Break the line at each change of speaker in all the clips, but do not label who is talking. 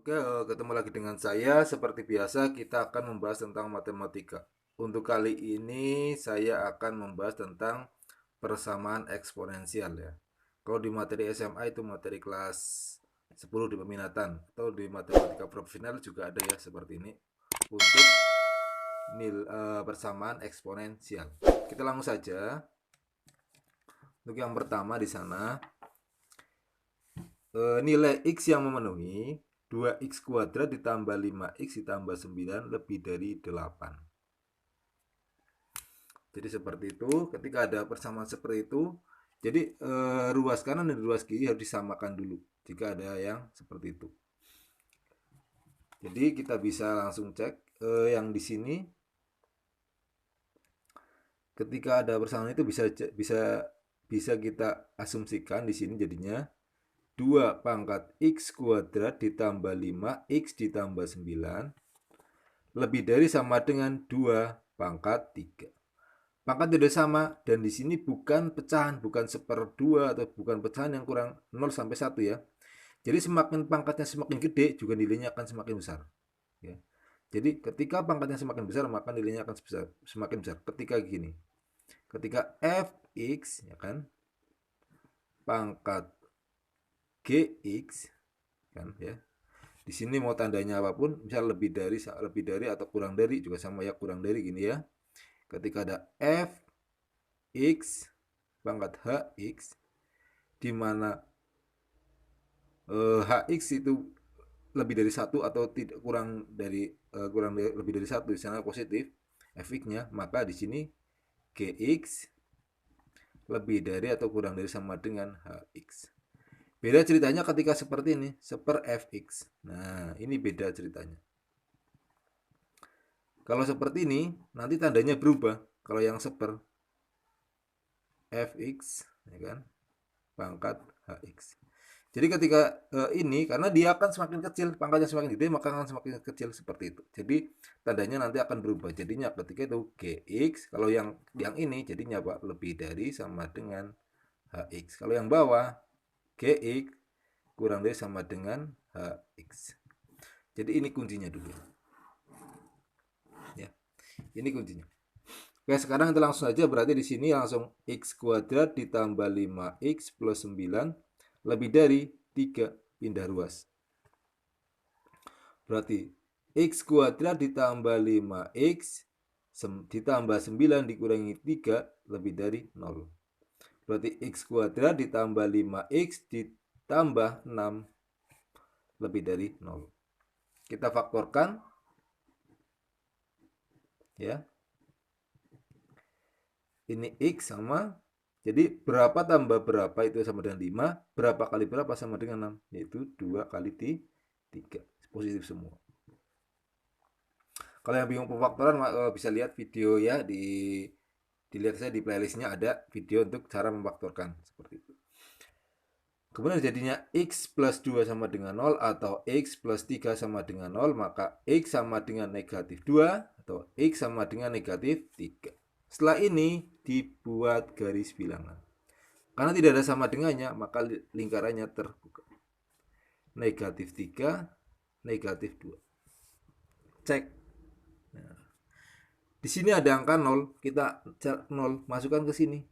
Oke, ketemu lagi dengan saya. Seperti biasa, kita akan membahas tentang matematika. Untuk kali ini, saya akan membahas tentang persamaan eksponensial ya. Kalau di materi SMA itu materi kelas 10 di peminatan, atau di matematika profesional juga ada ya seperti ini. Untuk persamaan eksponensial. Kita langsung saja. Untuk yang pertama di sana, nilai X yang memenuhi 2x kuadrat ditambah 5x ditambah 9 lebih dari 8. Jadi seperti itu. Ketika ada persamaan seperti itu, jadi ruas kanan dan ruas kiri harus disamakan dulu jika ada yang seperti itu. Jadi kita bisa langsung cek yang di sini. Ketika ada persamaan itu bisa kita asumsikan di sini jadinya 2 pangkat x kuadrat ditambah 5x ditambah 9 lebih dari sama dengan 2 pangkat 3. Pangkat tidak sama dan di sini bukan pecahan, bukan 1/2 atau bukan pecahan yang kurang 0 sampai 1 ya. Jadi semakin pangkatnya semakin gede juga nilainya akan semakin besar. Ya. Jadi ketika pangkatnya semakin besar maka nilainya akan semakin besar. Ketika gini, ketika fx ya kan pangkat gx kan ya. Di sini mau tandanya apapun, misal lebih dari atau kurang dari juga sama ya, kurang dari gini ya. Ketika ada fx pangkat hx di mana hx itu lebih dari satu atau tidak lebih dari satu, di sana positif fx-nya, maka di sini gx lebih dari atau kurang dari sama dengan hx. Beda ceritanya ketika seperti ini, seper fx. Nah, ini beda ceritanya. Kalau seperti ini, nanti tandanya berubah. Kalau yang seper fx, ya kan, pangkat hx. Jadi ketika ini, karena dia akan semakin kecil, pangkatnya semakin gede, maka akan semakin kecil seperti itu. Jadi tandanya nanti akan berubah. Jadinya ketika itu gx, kalau yang ini jadinya apa? Lebih dari sama dengan hx. Kalau yang bawah gx kurang dari sama dengan hx. Jadi ini kuncinya dulu. Ya. Ini kuncinya. Oke, sekarang kita langsung aja, berarti di sini langsung x kuadrat ditambah 5x plus 9 lebih dari 3, pindah ruas. Berarti x kuadrat ditambah 5x ditambah 9 dikurangi 3 lebih dari 0. Berarti x kuadrat ditambah 5x ditambah 6 lebih dari 0. Kita faktorkan ya. Ini x sama, jadi berapa tambah berapa itu sama dengan 5, berapa kali berapa sama dengan 6, yaitu 2 kali 3, positif semua. Kalau yang bingung pemfaktoran bisa lihat video ya, dilihat saya di playlistnya ada video untuk cara memfaktorkan seperti itu. Kemudian jadinya x plus 2 sama dengan 0 atau x plus 3 sama dengan 0, maka x sama dengan negatif 2 atau x sama dengan negatif 3. Setelah ini dibuat garis bilangan. Karena tidak ada sama dengannya, maka lingkarannya terbuka. Negatif 3, negatif 2. Cek. Nah, di sini ada angka 0, kita cek 0, masukkan ke sini.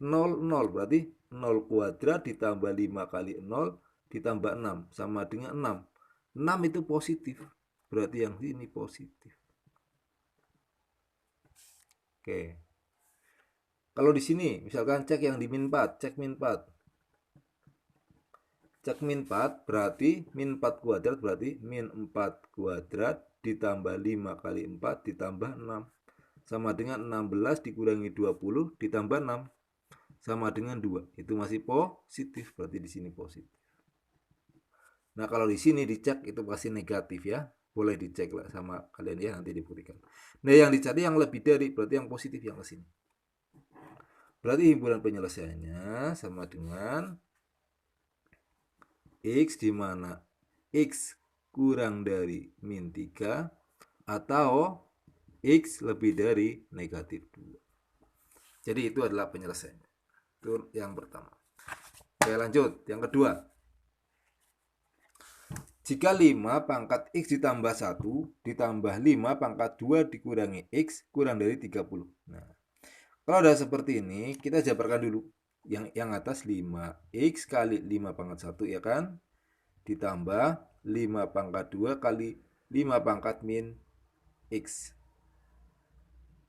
0, 0, berarti 0 kuadrat ditambah 5 kali 0 ditambah 6, sama dengan 6. 6 itu positif, berarti yang ini positif. Oke. Kalau di sini, misalkan cek yang di min 4, cek min 4. Cek min 4 berarti min 4 kuadrat berarti min 4 kuadrat ditambah 5 kali 4 ditambah 6. Sama dengan 16 dikurangi 20 ditambah 6. Sama dengan 2. Itu masih positif, berarti di sini positif. Nah, kalau di sini dicek itu pasti negatif ya. Boleh dicek lah sama kalian ya, nanti diberikan. Nah, yang dicari yang lebih dari, berarti yang positif yang ke sini. Berarti himpunan penyelesaiannya sama dengan x di mana x kurang dari min 3 atau x lebih dari negatif 2. Jadi itu adalah penyelesaiannya. Itu yang pertama. Oke, lanjut. Yang kedua. Jika 5 pangkat X ditambah 1 ditambah 5 pangkat 2 dikurangi X kurang dari 30. Nah, kalau udah seperti ini, kita jabarkan dulu. Yang atas 5X kali 5 pangkat 1 ya kan? Ditambah 5 pangkat 2 kali 5 pangkat min X.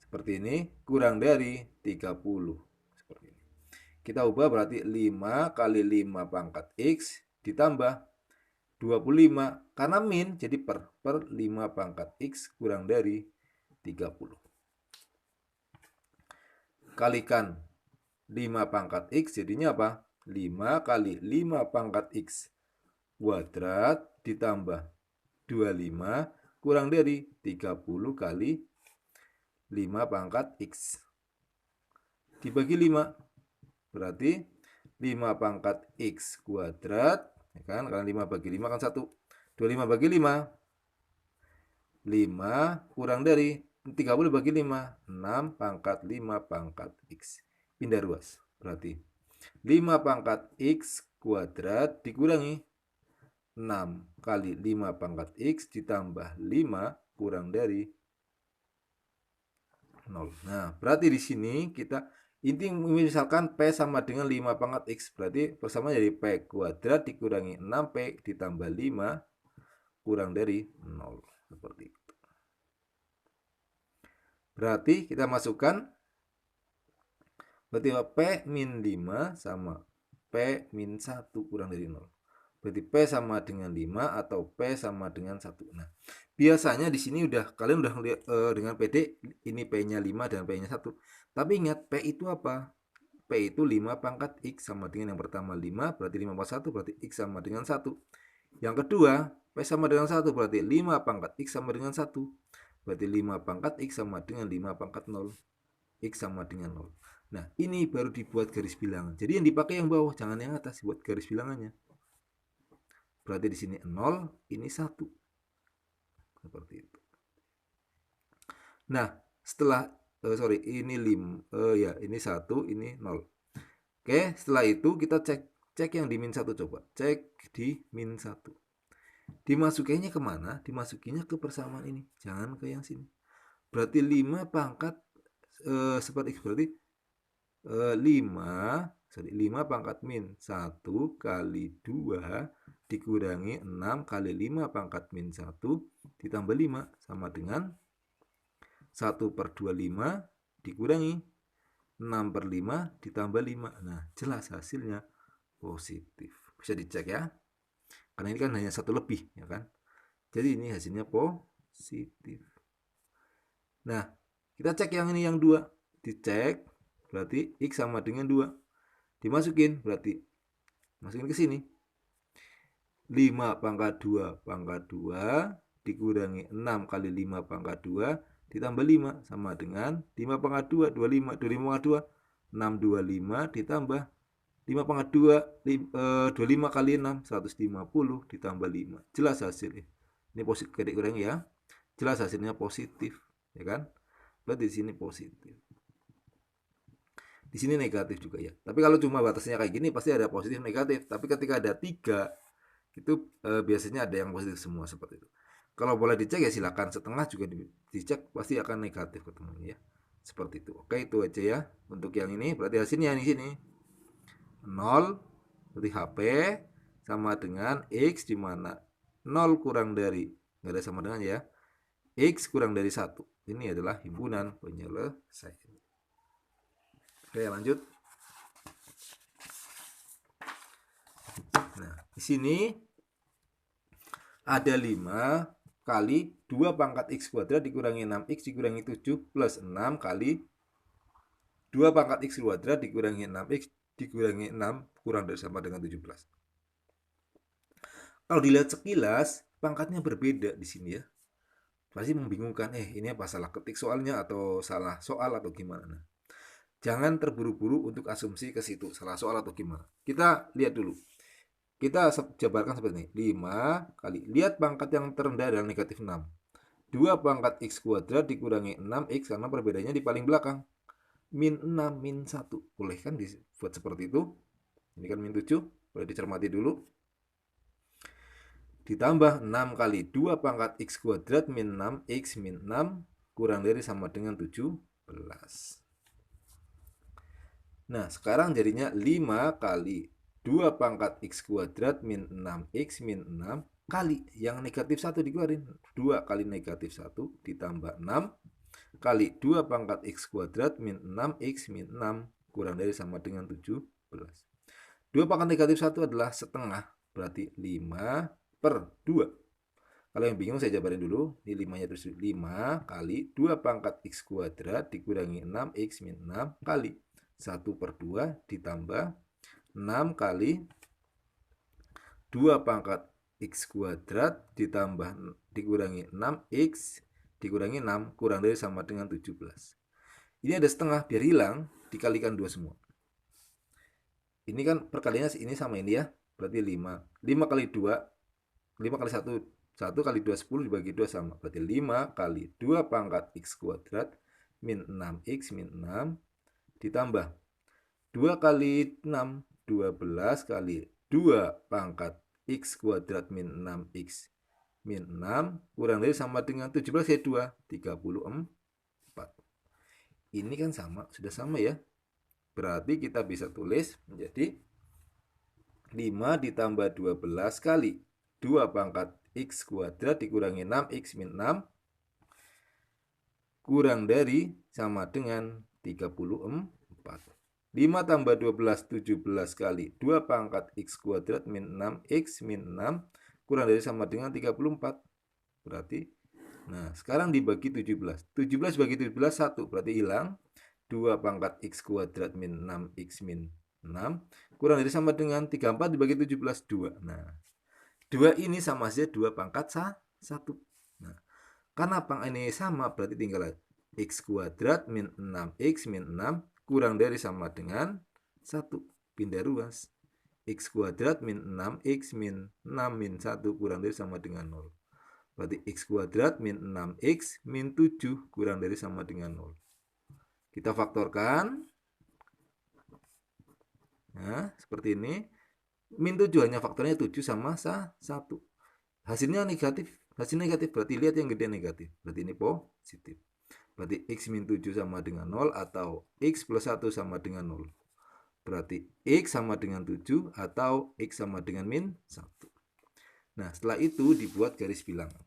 Seperti ini, kurang dari 30. Seperti ini. Kita ubah berarti 5 kali 5 pangkat X ditambah 25. Karena min jadi per 5 pangkat X kurang dari 30. Kalikan 5 pangkat X jadinya apa? 5 kali 5 pangkat X kuadrat ditambah 25 kurang dari 30 kali 5 pangkat X. Dibagi 5. Berarti 5 pangkat X kuadrat. Ya kan? Karena 5 bagi 5 kan 1. 25 bagi 5. 5 kurang dari 30 bagi 5. 6 pangkat 5 pangkat X. Pindah ruas. Berarti 5 pangkat X kuadrat dikurangi 6 kali 5 pangkat X ditambah 5 kurang dari 0. Nah, berarti di sini kita misalkan P sama dengan 5 pangkat X. Berarti persamaan jadi P kuadrat dikurangi 6P ditambah 5 kurang dari 0. Seperti itu. Berarti kita masukkan, berarti P min 5 sama P min 1 kurang dari 0. Berarti P sama dengan 5 atau P sama dengan 1. Nah, biasanya di sini kalian udah lihat dengan PD ini P-nya 5 dan P-nya 1. Tapi ingat P itu apa? P itu 5 pangkat X sama dengan yang pertama 5, berarti 5 pangkat 1 berarti X sama dengan 1. Yang kedua, P sama dengan 1 berarti 5 pangkat X sama dengan 1. Berarti 5 pangkat X sama dengan 5 pangkat 0. X sama dengan 0. Nah, ini baru dibuat garis bilangan. Jadi yang dipakai yang bawah, jangan yang atas buat garis bilangannya. Berarti di sini 0, ini 1. Seperti itu. Nah, setelah ini ini 1, ini 0. Oke, setelah itu kita cek yang di min 1 coba. Cek di min 1. Dimasukinnya kemana? Dimasukinnya ke persamaan ini. Jangan ke yang sini. Berarti 5 pangkat seperti X berarti 5 pangkat min 1 kali 2 dikurangi 6 kali 5 pangkat min 1 ditambah 5 sama dengan 1/25 dikurangi 6/5 ditambah 5. Nah, jelas hasilnya positif. Bisa dicek ya. Karena ini kan hanya 1 lebih, ya kan? Jadi ini hasilnya positif. Nah, kita cek yang ini yang 2. Dicek, berarti X sama dengan 2. Dimasukin, berarti masukin ke sini. 5 pangkat 2 pangkat 2 dikurangi 6 kali 5 pangkat 2 ditambah 5 sama dengan 5 pangkat 2, 25 pangkat 2, 625 ditambah 5 pangkat 2, 25 kali 6, 150 ditambah 5. Jelas hasilnya. Ini positif, kadek kurang ya. Jelas hasilnya positif, ya kan? Berarti di sini positif. Di sini negatif juga ya. Tapi kalau cuma batasnya kayak gini pasti ada positif negatif. Tapi ketika ada 3 itu biasanya ada yang positif semua seperti itu. Kalau boleh dicek ya silakan, setengah juga dicek pasti akan negatif ketemunya ya. Seperti itu. Oke, itu aja ya untuk yang ini. Berarti hasilnya di sini 0 berarti HP sama dengan X di mana 0 kurang dari, nggak ada sama dengan ya, X kurang dari 1. Ini adalah himpunan penyelesaian. Oke, lanjut. Nah, di sini ada 5 kali 2 pangkat X kuadrat dikurangi 6X dikurangi 7 plus 6 kali 2 pangkat X kuadrat dikurangi 6X dikurangi 6 kurang dari sama dengan 17. Kalau dilihat sekilas, pangkatnya berbeda di sini ya. Pasti membingungkan, ini apa salah ketik soalnya atau salah soal atau gimana. Nah, jangan terburu-buru untuk asumsi ke situ, salah soal atau gimana. Kita lihat dulu. Kita jabarkan seperti ini. 5 kali, lihat pangkat yang terendah adalah negatif 6. 2 pangkat X kuadrat dikurangi 6X karena perbedaannya di paling belakang. Min 6, min 1. Boleh kan dibuat seperti itu? Ini kan min 7. Boleh dicermati dulu. ditambah 6 kali 2 pangkat X kuadrat min 6X min 6 kurang dari sama dengan 17. Nah, sekarang jadinya 5 kali 2 pangkat X kuadrat min 6X min 6 kali yang negatif 1 dikeluarin. 2 kali negatif 1 ditambah 6 kali 2 pangkat X kuadrat min 6X min 6 kurang dari sama dengan 17. 2 pangkat negatif 1 adalah setengah, berarti 5 per 2. Kalau yang bingung saya jabarin dulu. Ini 5-nya terus 5 kali 2 pangkat X kuadrat dikurangi 6X min 6 kali 1 per 2 ditambah 6 kali 2 pangkat X kuadrat ditambah dikurangi 6X dikurangi 6 kurang dari sama dengan 17. Ini ada setengah, biar hilang dikalikan 2 semua. Ini kan perkaliannya ini sama ini ya, berarti 5. 5 kali 2, 5 kali 1, 1 kali 2, 10 dibagi 2 sama. Berarti 5 kali 2 pangkat X kuadrat min 6X min 6 ditambah 2 kali 6, 12 kali 2 pangkat X kuadrat min 6X min 6 kurang dari sama dengan 17 kali 2, 34. Ini kan sama, sudah sama ya. Berarti kita bisa tulis menjadi 5 ditambah 12 kali 2 pangkat X kuadrat dikurangi 6X min 6 kurang dari sama dengan 34. 5 tambah 12, 17 kali 2 pangkat X kuadrat min 6X min 6 kurang dari sama dengan 34. Berarti, nah sekarang dibagi 17. 17 bagi 17, 1. Berarti hilang. 2 pangkat X kuadrat min 6X min 6 kurang dari sama dengan 34 dibagi 17, 2. Nah, 2 ini sama saja 2 pangkat 1. Nah, karena pangkat ini sama, berarti tinggal X kuadrat min 6X min 6 kurang dari sama dengan 1. Pindah ruas. X kuadrat min 6X min 6 min 1 kurang dari sama dengan 0. Berarti X kuadrat min 6X min 7 kurang dari sama dengan 0. Kita faktorkan. Nah, seperti ini. Min 7 hanya faktornya 7 sama 1. Hasilnya negatif. Hasilnya negatif, berarti lihat yang gede negatif. Berarti ini positif. Berarti X min 7 sama dengan 0 atau X plus 1 sama dengan 0. Berarti X sama dengan 7 atau X sama dengan min 1. Nah, setelah itu dibuat garis bilangan.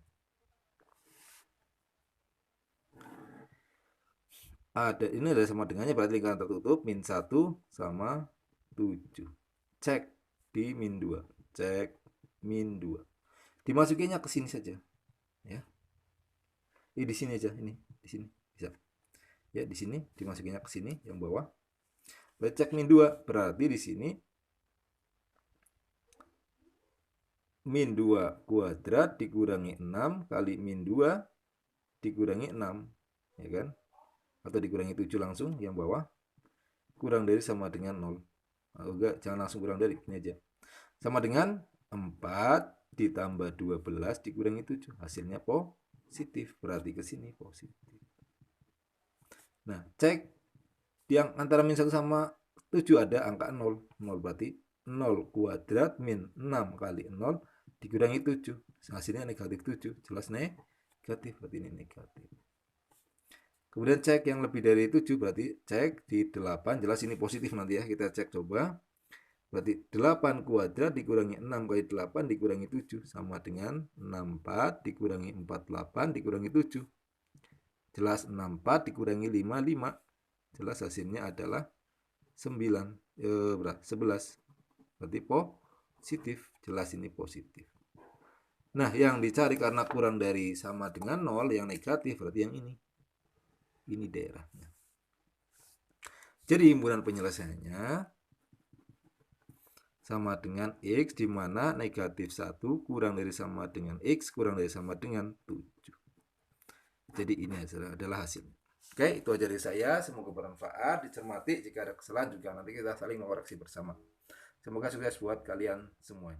Ini ada sama dengannya, berarti lingkaran tertutup min 1 sama 7. Cek di min 2. Cek min 2. Dimasukinnya ke sini saja. Ya. Ini di sini aja, ini di sini bisa. Ya, di sini dimasukinnya ke sini yang bawah. Berarti cek min 2, berarti di sini min 2 kuadrat dikurangi 6 kali min 2 dikurangi 6, ya kan? Atau dikurangi 7 langsung yang bawah, kurang dari sama dengan 0. Atau enggak, jangan langsung kurang dari, ini aja. Sama dengan 4 ditambah 12 dikurangi 7, hasilnya positif, berarti ke sini positif. Nah, cek yang antara min 1 sama 7 ada angka 0. 0 berarti 0 kuadrat min 6 kali 0 dikurangi 7. Hasilnya negatif 7. Jelas negatif, berarti ini negatif. Kemudian cek yang lebih dari 7, berarti cek di 8. Jelas ini positif nanti ya, kita cek coba. Berarti 8 kuadrat dikurangi 6 kali 8 dikurangi 7 sama dengan 64 dikurangi 48 dikurangi 7. Jelas 64 dikurangi 5, 5. Jelas hasilnya adalah 9. 11. Berarti positif. Jelas ini positif. Nah, yang dicari karena kurang dari sama dengan 0, yang negatif, berarti yang ini. Ini daerahnya. Jadi himpunan penyelesaiannya sama dengan X, di mana negatif 1 kurang dari sama dengan X kurang dari sama dengan 7. Jadi ini adalah hasilnya. Oke, itu aja dari saya. Semoga bermanfaat, dicermati. Jika ada kesalahan juga nanti kita saling mengoreksi bersama. Semoga sukses buat kalian semuanya.